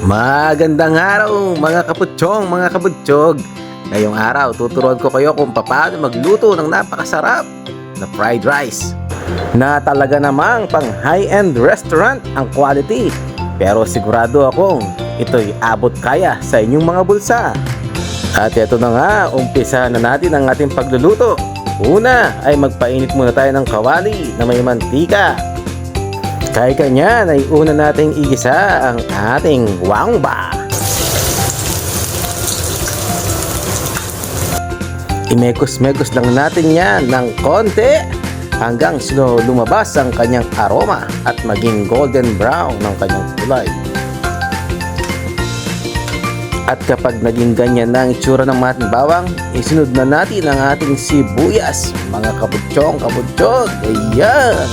Magandang araw mga kaputsyong, mga kabutsyog. Ngayong araw tuturuan ko kayo kung paano magluto ng napakasarap na fried rice na talaga namang pang high-end restaurant ang quality. Pero sigurado akong ito'y abot kaya sa inyong mga bulsa. At ito na nga, umpisa na natin ang ating pagluluto. Una ay magpainit muna tayo ng kawali na may mantika. Kaya kanyan ay una nating igisa ang ating wangba. Imekos-mekos lang natin yan ng konti hanggang lumabas ang kanyang aroma at maging golden brown ng kanyang kulay. At kapag naging ganyan na ang itsura ng ating bawang, isunod na natin ang ating sibuyas, mga kabutsyong, kabutsyog. Ayan!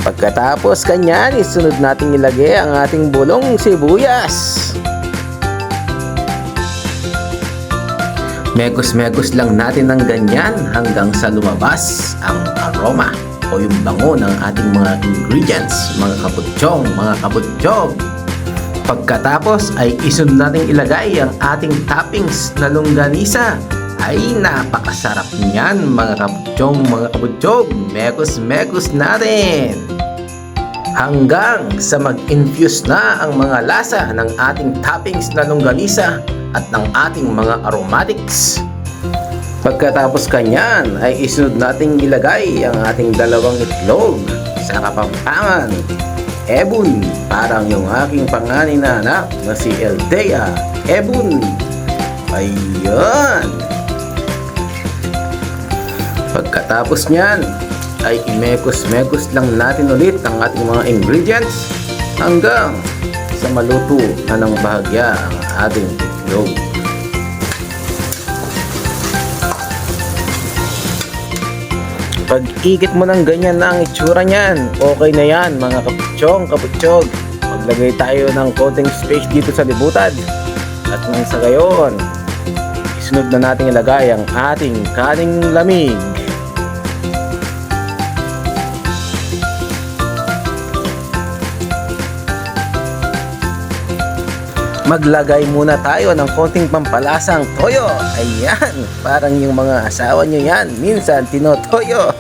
Pagkatapos kanyan, isunod natin ilagay ang ating bulong sibuyas. Mekos-mekos lang natin ng ganyan hanggang sa lumabas ang aroma o yung bango ng ating mga ingredients, mga kabutsyong, mga kabutsyog. Pagkatapos ay isunod natin ilagay ang ating toppings na longganisa. Ay napakasarap niyan mga kabutsyong, mga kabutsyog. Mekos-mekos natin hanggang sa mag-infuse na ang mga lasa ng ating toppings na longganisa at ng ating mga aromatics. Pagkatapos kanyan ay isunod nating ilagay ang ating dalawang itlog sa kapampangan. Ebon, parang yung aking panganay na anak na si Eldea Ebon. Ayan. Pagkatapos niyan ay imekos-mekos lang natin ulit ang ating mga ingredients hanggang sa maluto na ng bahagya ang ating itlog. Pag-ikit mo ng ganyan na ang itsura niyan, okay na yan mga kaputsyong, kaputsyog. Maglagay tayo ng konting space dito sa libutan. At nang sa gayon, isunod na natin ilagay ang ating kaning lamig. Maglagay muna tayo ng konting pampalasang toyo. Ayan, parang yung mga asawa nyo yan, minsan tinotoyo.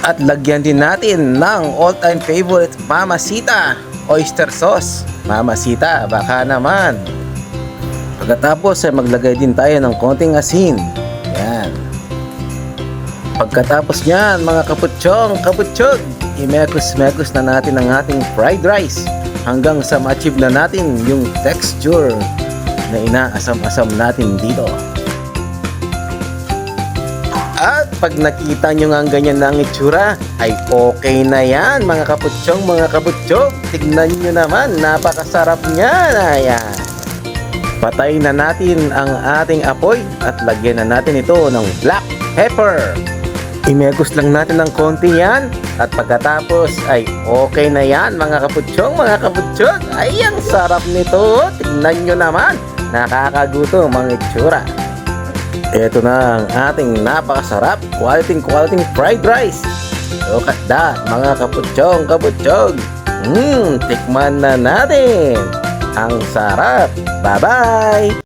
At lagyan din natin ng all-time favorite Mamacita oyster sauce. Mamacita, baka naman. Pagkatapos ay maglagay din tayo ng konting asin. Ayan. Pagkatapos nyan mga kaputsyong, kaputsyog, imekos-mekos na natin ang ating fried rice hanggang sa ma-achieve na natin yung texture na inaasam-asam natin dito. At pag nakita nyo nga ganyan na ang itsura, ay okay na yan mga kaputsyong, mga kabutsyog. Tignan nyo naman, napakasarap niyan. Ayan. Patayin na natin ang ating apoy at lagyan na natin ito ng black pepper. Imekos lang natin ng konti yan. At pagkatapos ay okay na yan mga kaputsyong, mga kabutsyog. Ay ang sarap nito. Tignan nyo naman, nakakagutom ang itsura. Ito na ang ating napakasarap quality fried rice. Look at that mga kaputsyong, kabutsyog. Tikman na natin. Ang sarap. Bye bye.